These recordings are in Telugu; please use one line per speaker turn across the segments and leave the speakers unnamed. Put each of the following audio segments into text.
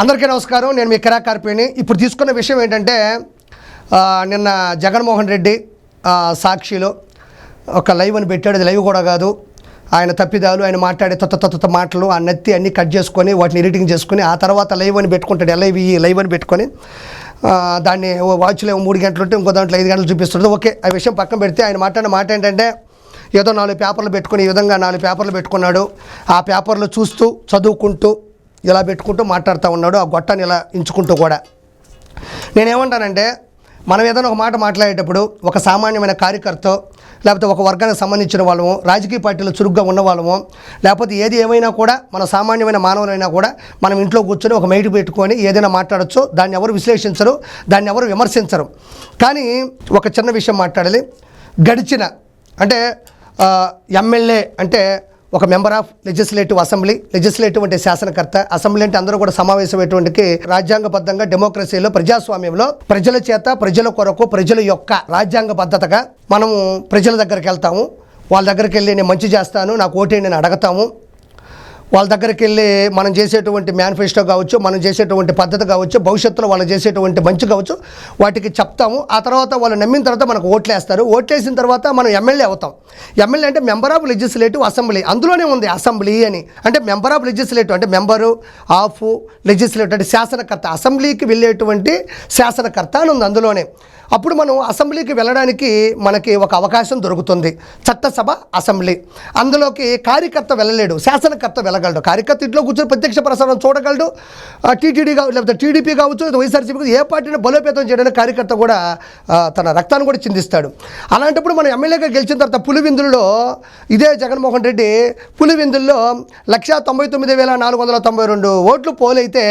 అందరికీ నమస్కారం. నేను మీ కిరా కార్పేని. ఇప్పుడు తీసుకున్న విషయం ఏంటంటే నిన్న జగన్మోహన్ రెడ్డి సాక్షిలో ఒక లైవ్ అని పెట్టాడు. అది లైవ్ కూడా కాదు, ఆయన తప్పిదాలు, ఆయన మాట్లాడే తొత్త మాటలు ఆ నత్తి అన్నీ కట్ చేసుకొని వాటిని ఎడిటింగ్ చేసుకొని ఆ తర్వాత లైవ్ అని పెట్టుకుంటాడు. లైవ్ అని పెట్టుకొని దాన్ని వాచ్లో 3 గంటలు ఉంటే ఇంకో దాంట్లో 5 గంటలు చూపిస్తుంది. ఓకే, ఆ విషయం పక్కన పెడితే ఆయన మాట్లాడిన మాట ఏంటంటే ఏదో 4 పేపర్లు పెట్టుకుని ఈ విధంగా 4 పేపర్లు పెట్టుకున్నాడు. ఆ పేపర్లు చూస్తూ చదువుకుంటూ ఇలా పెట్టుకుంటూ మాట్లాడుతూ ఉన్నాడు, ఆ గొట్టాన్ని ఇలా ఇంచుకుంటూ కూడా. నేనేమంటానంటే మనం ఏదైనా ఒక మాట మాట్లాడేటప్పుడు ఒక సామాన్యమైన కార్యకర్త లేకపోతే ఒక వర్గానికి సంబంధించిన వాళ్ళము, రాజకీయ పార్టీలో చురుగ్గా ఉన్న వాళ్ళము, లేకపోతే ఏది ఏమైనా కూడా మన సామాన్యమైన మానవులైనా కూడా మనం ఇంట్లో కూర్చొని ఒక మైట్ పెట్టుకొని ఏదైనా మాట్లాడచ్చు. దాన్ని ఎవరు విశ్లేషించరు, దాన్ని ఎవరు విమర్శించరు. కానీ ఒక చిన్న విషయం మాట్లాడాలి. గడిచిన అంటే ఎమ్మెల్యే అంటే ఒక member of legislative assembly. Legislative అంటే శాసనకర్త, అసెంబ్లీ అంటే అందరూ కూడా సమావేశమైనటువంటి రాజ్యాంగబద్ధంగా డెమోక్రసీలో ప్రజాస్వామ్యంలో ప్రజల చేత ప్రజల కొరకు ప్రజల యొక్క రాజ్యాంగబద్ధతగా మనము ప్రజల దగ్గరికి వెళ్తాము. వాళ్ళ దగ్గరికి వెళ్ళి నేను మంచి చేస్తాను, నాకు ఓటేయండి అని అడగతాము. వాళ్ళ దగ్గరికి వెళ్ళి మనం చేసేటువంటి మేనిఫెస్టో కావచ్చు, మనం చేసేటువంటి పద్ధతి కావచ్చు, భవిష్యత్తులో వాళ్ళు చేసేటువంటి మంచి కావచ్చు, వాటికి చెప్తాము. ఆ తర్వాత వాళ్ళు నమ్మిన తర్వాత మనకు ఓట్లేస్తారు. ఓట్లేసిన తర్వాత మనం ఎమ్మెల్యే అవుతాం. ఎమ్మెల్యే అంటే మెంబర్ ఆఫ్ లెజిస్లేటివ్ అసెంబ్లీ. అందులోనే ఉంది అసెంబ్లీ అని. అంటే మెంబర్ ఆఫ్ లెజిస్లేటివ్ అంటే మెంబరు ఆఫ్ లెజిస్లేటివ్ అంటే శాసనకర్త, అసెంబ్లీకి వెళ్ళేటువంటి శాసనకర్త అని ఉంది అందులోనే. అప్పుడు మనం అసెంబ్లీకి వెళ్ళడానికి మనకి ఒక అవకాశం దొరుకుతుంది. చట్టసభ అసెంబ్లీ. అందులోకి కార్యకర్త వెళ్ళలేడు, శాసనకర్త వెళ్ళగలడు. కార్యకర్త ఇంట్లో కూర్చొని ప్రత్యక్ష ప్రసారం చూడగలడు. టీటీడీ కావచ్చు, లేకపోతే టీడీపీ కావచ్చు, వైఎస్ఆర్సీపీ, ఏ పార్టీని బలోపేతం చేయడానికి కార్యకర్త కూడా తన రక్తాన్ని కూడా చిందిస్తాడు. అలాంటప్పుడు మనం ఎమ్మెల్యేగా గెలిచిన తర్వాత పులివెందులలో ఇదే జగన్మోహన్ రెడ్డి పులివెందుల్లో 1,99,492 ఓట్లు పోలైతే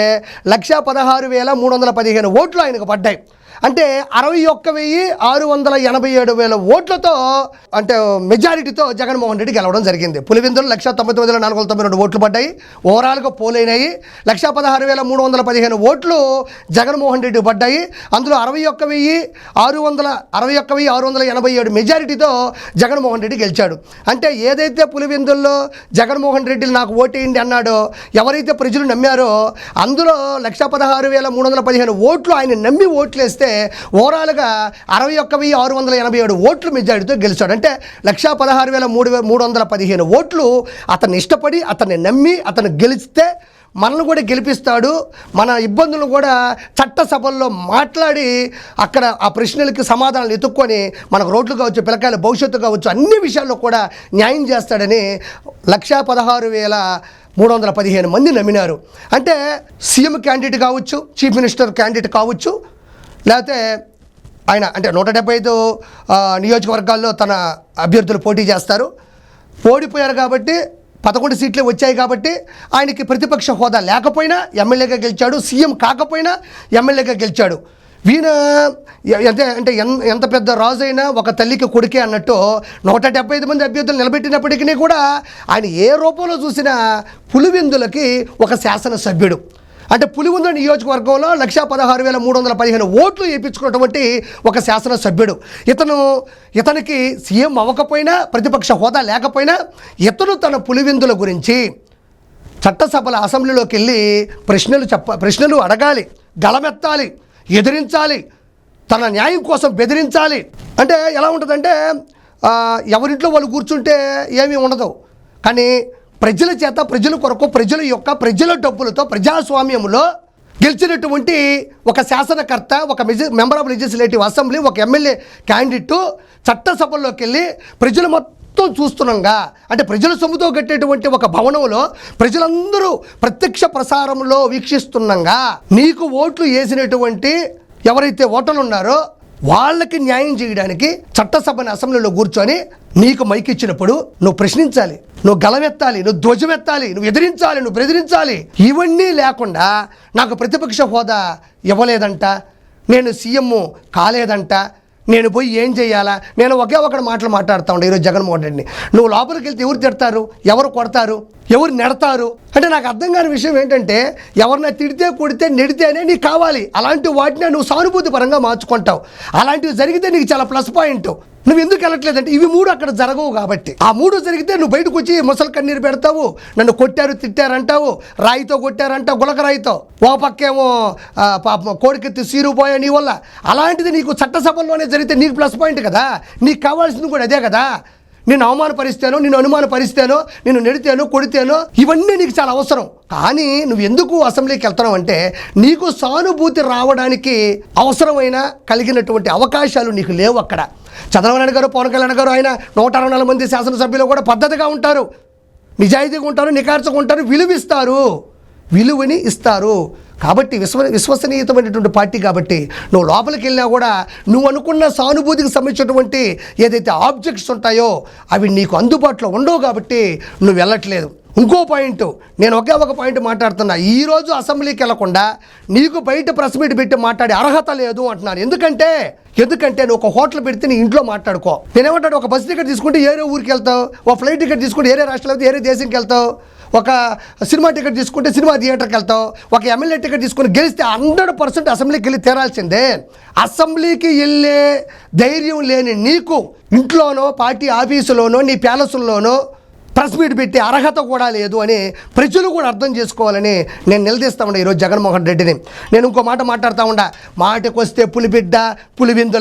1,16,315 ఓట్లు ఆయనకు పడ్డాయి. అంటే 61,687,000 ఓట్లతో అంటే మెజారిటీతో జగన్మోహన్ రెడ్డి గెలవడం జరిగింది. పులివెందులు 1,99,492 ఓట్లు పడ్డాయి. ఓవరాల్గా పోలైనాయి 1,16,315 ఓట్లు జగన్మోహన్ రెడ్డి పడ్డాయి. అందులో 61,687 మెజారిటీతో జగన్మోహన్ రెడ్డి గెలిచాడు. అంటే ఏదైతే పులివెందుల్లో జగన్మోహన్ రెడ్డి నాకు ఓటేయండి అన్నాడో, ఎవరైతే ప్రజలు నమ్మారో అందులో 1,16,315 ఓట్లు ఆయన నమ్మి ఓట్లేస్తే ఓవరాల్గా 61,687 ఓట్లు మెజారిటీతో గెలిచాడు. అంటే 1,16,315 ఓట్లు అతన్ని ఇష్టపడి అతన్ని నమ్మి అతను గెలిస్తే మనల్ని కూడా గెలిపిస్తాడు. మన ఇబ్బందులను కూడా చట్టసభల్లో మాట్లాడి అక్కడ ఆ ప్రశ్నలకి సమాధానాలు ఎత్తుక్కొని మనకు రోడ్లు కావచ్చు, పిల్లకాయల భవిష్యత్తు కావచ్చు, అన్ని విషయాల్లో కూడా న్యాయం చేస్తాడని 1,16,315 మంది నమ్మినారు. అంటే సీఎం క్యాండిడేట్ కావచ్చు, చీఫ్ మినిస్టర్ క్యాండిడేట్ కావచ్చు, లేకపోతే ఆయన అంటే 175 నియోజకవర్గాల్లో తన అభ్యర్థులు పోటీ చేస్తారు. ఓడిపోయారు కాబట్టి 11 సీట్లే వచ్చాయి కాబట్టి ఆయనకి ప్రతిపక్ష హోదా లేకపోయినా ఎమ్మెల్యేగా గెలిచాడు, సీఎం కాకపోయినా ఎమ్మెల్యేగా గెలిచాడు. వీణ అంటే ఎంత పెద్ద రాజు అయినా ఒక తల్లికి కొడుకే అన్నట్టు 175 మంది అభ్యర్థులు నిలబెట్టినప్పటికీ కూడా ఆయన ఏ రూపంలో చూసినా పులివెందులకి ఒక శాసనసభ్యుడు. అంటే పులివెందుల నియోజకవర్గంలో 1,16,315 ఓట్లు వేయించుకున్నటువంటి ఒక శాసనసభ్యుడు. ఇతనికి సీఎం అవ్వకపోయినా, ప్రతిపక్ష హోదా లేకపోయినా ఇతను తన పులివెందుల గురించి చట్టసభల అసెంబ్లీలోకి వెళ్ళి ప్రశ్నలు అడగాలి, గళమెత్తాలి, ఎదిరించాలి, తన న్యాయం కోసం బెదిరించాలి. అంటే ఎలా ఉంటుందంటే ఎవరింట్లో వాళ్ళు కూర్చుంటే ఏమీ ఉండదు, కానీ ప్రజల చేత ప్రజల కొరకు ప్రజల డబ్బులతో ప్రజాస్వామ్యంలో గెలిచినటువంటి ఒక శాసనకర్త, ఒక మెంబర్ ఆఫ్ లెజిస్లేటివ్ అసెంబ్లీ, ఒక ఎమ్మెల్యే క్యాండిడేట్ చట్టసభల్లోకి వెళ్ళి ప్రజలు మొత్తం చూస్తున్నాగా, అంటే ప్రజల సొమ్ముతో కట్టేటువంటి ఒక భవనంలో ప్రజలందరూ ప్రత్యక్ష ప్రసారంలో వీక్షిస్తున్నాగా నీకు ఓట్లు వేసినటువంటి ఎవరైతే ఓటర్లు ఉన్నారో వాళ్ళకి న్యాయం చేయడానికి చట్టసభని అసెంబ్లీలో కూర్చొని నీకు మైక్ ఇచ్చినప్పుడు నువ్వు ప్రశ్నించాలి, నువ్వు గలమెత్తాలి, నువ్వు ధ్వజమెత్తాలి, నువ్వు ఎదిరించాలి, నువ్వు బెదిరించాలి. ఇవన్నీ లేకుండా నాకు ప్రతిపక్ష హోదా ఇవ్వలేదంట, నేను సీఎం కాలేదంట, నేను పోయి ఏం చేయాలా, నేను ఒకే మాటలు మాట్లాడుతూ ఉంటాను ఈరోజు జగన్మోహన్ రెడ్డిని. నువ్వు లోపలికి వెళ్తే ఎవరు తిడతారు, ఎవరు కొడతారు, ఎవరు నెడతారు? అంటే నాకు అర్థం కాని విషయం ఏంటంటే ఎవరిని తిడితే కొడితే నెడితేనే నీకు కావాలి. అలాంటి వాటిని నువ్వు సానుభూతి పరంగా మార్చుకుంటావు. అలాంటివి జరిగితే నీకు చాలా ప్లస్ పాయింట్. నువ్వు ఎందుకు వెళ్ళట్లేదంటే ఇవి 3 అక్కడ జరగవు కాబట్టి. ఆ 3 జరిగితే నువ్వు బయటకు వచ్చి ముసలి కన్నీరు పెడతావు, నన్ను కొట్టారు తిట్టారంటావు, రాయితో కొట్టారంటావు, గులక రాయితో, ఓ పక్కేమో కోడికెత్తి సీరుపోయా నీ వల్ల. అలాంటిది నీకు చట్టసభల్లోనే జరిగితే నీకు ప్లస్ పాయింట్ కదా. నీకు కావాల్సింది కూడా అదే కదా. నిన్ను అవమానపరిస్తాను, నిన్ను అనుమానపరిస్తాను, నిన్ను నెడితేను కొడితేను, ఇవన్నీ నీకు చాలా అవసరం. కానీ నువ్వు ఎందుకు అసెంబ్లీకి వెళ్తున్నావు అంటే నీకు సానుభూతి రావడానికి అవసరమైన కలిగినటువంటి అవకాశాలు నీకు లేవు అక్కడ. చంద్రబాబు నాయుడు గారు, పవన్ కళ్యాణ్ గారు, ఆయన 164 మంది శాసనసభ్యులు కూడా పద్ధతిగా ఉంటారు, నిజాయితీగా ఉంటారు, నిఖార్చగా ఉంటారు, విలువని ఇస్తారు. కాబట్టి విశ్వసనీయతమైనటువంటి పార్టీ కాబట్టి నువ్వు లోపలికి వెళ్ళినా కూడా నువ్వు అనుకున్న సానుభూతికి సంబంధించినటువంటి ఏదైతే ఆబ్జెక్ట్స్ ఉంటాయో అవి నీకు అందుబాటులో ఉండవు కాబట్టి నువ్వు వెళ్ళట్లేదు. ఇంకో పాయింట్, నేను ఒక పాయింట్ మాట్లాడుతున్నా. ఈరోజు అసెంబ్లీకి వెళ్లకుండా నీకు బయట ప్రెస్ మీట్ పెట్టి మాట్లాడే అర్హత లేదు అంటున్నాను. ఎందుకంటే నువ్వు ఒక హోటల్ పెడితే నీ ఇంట్లో మాట్లాడుకో. నేనేమంటాడు, ఒక బస్ టికెట్ తీసుకుంటే ఏరే ఊరికి వెళ్తావు, ఒక ఫ్లైట్ టికెట్ తీసుకుంటే ఏరే రాష్ట్రాలు ఏరే దేశంకి వెళ్తావు, ఒక సినిమా టికెట్ తీసుకుంటే సినిమా థియేటర్కి వెళ్తావు, ఒక ఎమ్మెల్యే టికెట్ తీసుకుని గెలిస్తే 100% అసెంబ్లీకి వెళ్ళి తీరాల్సిందే. అసెంబ్లీకి వెళ్ళే ధైర్యం లేని నీకు ఇంట్లోనో పార్టీ ఆఫీసులోనో నీ ప్యాలెస్లోనో ప్రెస్ మీట్ పెట్టి అర్హత కూడా లేదు అని ప్రజలు కూడా అర్థం చేసుకోవాలని నేను నిలదీస్తా ఉండా ఈరోజు జగన్మోహన్ రెడ్డిని. నేను ఇంకో మాట మాట్లాడుతూ ఉండా, మాటకు వస్తే పులిబిడ్డ పులిబిడ్డ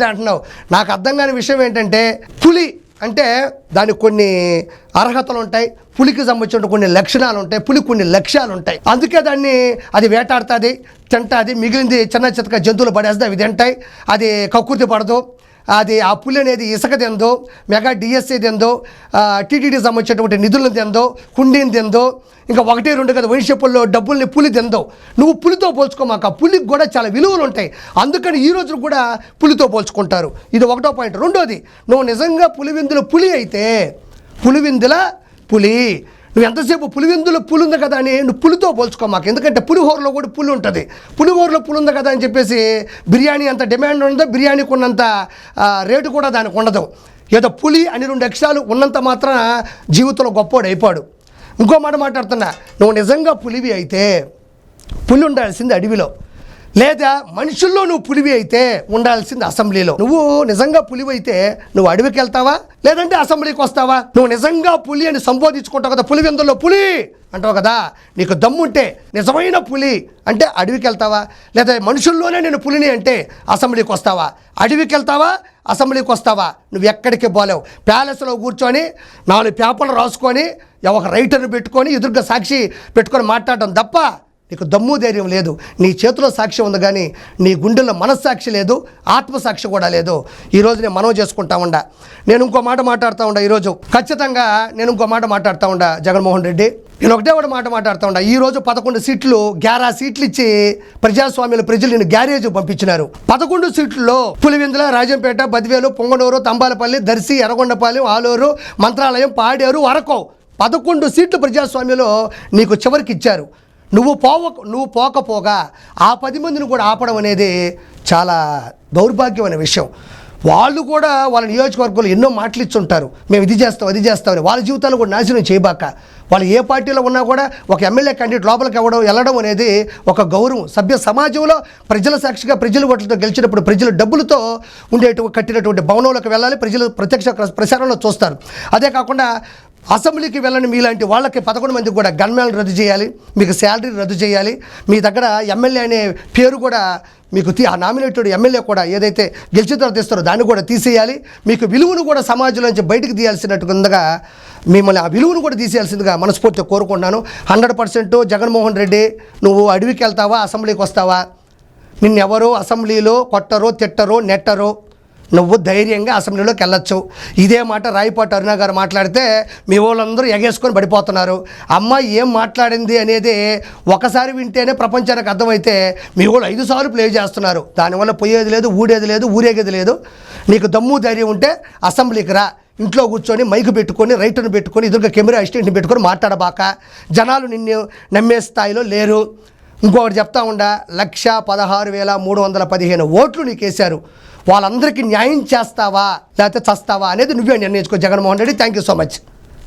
అంటున్నావు. నాకు అర్థం కాని విషయం ఏంటంటే, పులి అంటే దానికి కొన్ని అర్హతలు ఉంటాయి, పులికి సంబంధించిన కొన్ని లక్షణాలు ఉంటాయి, పులికి కొన్ని లక్ష్యాలు ఉంటాయి. అందుకే దాన్ని అది వేటాడుతుంది, తింటుంది, మిగిలింది చిన్న చితక జంతువులు పడేస్తే అవి తింటాయి, అది కక్కుర్తి పడదు. అది ఆ పులి అనేది ఇసుక తిందో, మెగా డిఎస్సీ తిందో, టీటీడీ సంబంధించినటువంటి నిధులను తిందో, హుండీని తిందో, ఇంకా 1-2 కదా వైషపుల్లో డబ్బుల్ని పులి తిందో. నువ్వు పులితో పోల్చుకోమాక, పులికి కూడా చాలా విలువలు ఉంటాయి. అందుకని ఈ రోజు కూడా పులితో పోల్చుకుంటారు. ఇది ఒకటో పాయింట్. రెండోది, నువ్వు నిజంగా పులివెందుల పులి అయితే నువ్వు ఎంతసేపు పులివెందులో పులి ఉంది కదా అని నువ్వు పులితో పోల్చుకోమాక. ఎందుకంటే పులిహోరలో కూడా పులి ఉంటుంది. పులిహోరలో పులి ఉంది కదా అని చెప్పేసి బిర్యానీ అంత డిమాండ్ ఉండదు, బిర్యానీకి ఉన్నంత రేటు కూడా దానికి ఉండదు. ఏదో పులి అని 2 అక్షరాలు ఉన్నంత మాత్రం జీవితంలో గొప్పోడు అయిపోడు. ఇంకో మాట మాట్లాడుతున్నా, నువ్వు నిజంగా పులివి అయితే పులి ఉండాల్సింది అడవిలో, లేదా మనుషుల్లో నువ్వు పులివి అయితే ఉండాల్సింది అసెంబ్లీలో. నువ్వు నిజంగా పులివి అయితే నువ్వు అడవికి వెళ్తావా, లేదంటే అసెంబ్లీకి వస్తావా? నువ్వు నిజంగా పులి అని సంబోధించుకుంటావు కదా, పులివెందుల్లో పులి అంటావు కదా. నీకు దమ్ముంటే నిజమైన పులి అంటే అడవికి వెళ్తావా, లేదా మనుషుల్లోనే నేను పులిని అంటే అసెంబ్లీకి వస్తావా? అడవికి వెళ్తావా, అసెంబ్లీకి వస్తావా? నువ్వు ఎక్కడికి పోలేవు. ప్యాలెస్లో కూర్చొని 4 పేపర్లు రాసుకొని ఒక రైటర్ని పెట్టుకొని ఎదురుగా సాక్షి పెట్టుకొని మాట్లాడడం తప్ప నీకు దమ్ము ధైర్యం లేదు. నీ చేతిలో సాక్ష్యం ఉంది కానీ నీ గుండెల్లో మనస్సాక్షి లేదు, ఆత్మసాక్షి కూడా లేదు. ఈరోజు నేను మనవి చేసుకుంటా ఉండా. నేను ఇంకో మాట మాట్లాడుతూ ఉండా ఈరోజు. ఖచ్చితంగా నేను ఇంకో మాట మాట్లాడుతూ ఉండా జగన్మోహన్ రెడ్డి. నేను ఒకటే మాట మాట్లాడుతూ ఉండా. ఈరోజు 11 సీట్లు 11 సీట్లు ఇచ్చి ప్రజాస్వామ్యంలో ప్రజలు నేను గ్యారేజ్ పంపించినారు. 11 సీట్లలో పులివెందుల, రాజంపేట, బద్వేలు, పొంగనూరు, తంబాలపల్లి, దర్శి, ఎర్రగొండపాలెం, ఆలూరు, మంత్రాలయం, పాడేరు, అరకు 11 సీట్లు ప్రజాస్వామ్యంలో నీకు చివరికి ఇచ్చారు. నువ్వు పోకపోగా ఆ 10 మందిని కూడా ఆపడం అనేది చాలా దౌర్భాగ్యమైన విషయం. వాళ్ళు కూడా వాళ్ళ నియోజకవర్గంలో ఎన్నో మాటలు ఇచ్చుంటారు, మేము ఇది చేస్తాం అది చేస్తామని. వాళ్ళ జీవితాలు కూడా నాశనం చేయబాక. వాళ్ళు ఏ పార్టీలో ఉన్నా కూడా ఒక ఎమ్మెల్యే క్యాండిడేట్ లోపలికి వెళ్ళడం అనేది ఒక గౌరవం. సభ్య సమాజంలో ప్రజల సాక్షిగా ప్రజలు ఓట్లతో గెలిచినప్పుడు ప్రజలు డబ్బులతో కట్టినటువంటి భవనంలోకి వెళ్ళాలి, ప్రజలు ప్రత్యక్ష ప్రసారంలో చూస్తారు. అదే కాకుండా అసెంబ్లీకి వెళ్ళని మీలాంటి వాళ్ళకి 11 మందికి కూడా గన్మ్యాన్ రద్దు చేయాలి, మీకు శాలరీ రద్దు చేయాలి, మీ దగ్గర ఎమ్మెల్యే అనే పేరు కూడా మీకు ఆ నామినేటెడ్ ఎమ్మెల్యే కూడా ఏదైతే గెలిచిన తర్వాత ఇస్తారో దాన్ని కూడా తీసేయాలి. మీకు విలువను కూడా సమాజంలో నుంచి బయటకు తీయాల్సినట్టుగా మిమ్మల్ని ఆ విలువను కూడా తీసేయాల్సిందిగా మనస్ఫూర్తిగా కోరుకుంటున్నాను. 100% జగన్మోహన్ రెడ్డి, నువ్వు అడవికి వెళ్తావా, అసెంబ్లీకి వస్తావా? నిన్నెవరో అసెంబ్లీలో కొట్టరో, తిట్టరో, నెట్టరో. నువ్వు ధైర్యంగా అసెంబ్లీలోకి వెళ్ళొచ్చు. ఇదే మాట రాయపాటి అరుణ గారు మాట్లాడితే మీ వాళ్ళందరూ ఎగేసుకొని పడిపోతున్నారు. అమ్మాయి ఏం మాట్లాడింది అనేది ఒకసారి వింటేనే ప్రపంచానికి అర్థమైతే మీ వాళ్ళు 5 సార్లు ప్లే చేస్తున్నారు. దానివల్ల పోయేది లేదు, ఊడేది లేదు, ఊరేగేది లేదు. నీకు దమ్ము ధైర్యం ఉంటే అసెంబ్లీకి రా. ఇంట్లో కూర్చొని మైకు పెట్టుకొని రైటర్ని పెట్టుకొని ఎదురుగా కెమెరా అసిస్టెంట్ని పెట్టుకొని మాట్లాడబాక. జనాలు నిన్ను నమ్మే స్థాయిలో లేరు. ఇంకొకటి చెప్తా ఉండా, 1,16,315 ఓట్లు నీకు వేశారు. వాళ్ళందరికీ న్యాయం చేస్తావా లేకపోతే చస్తావా అనేది నువ్వే నిర్ణయించుకో Jaganmohan Reddy. Thank you so much.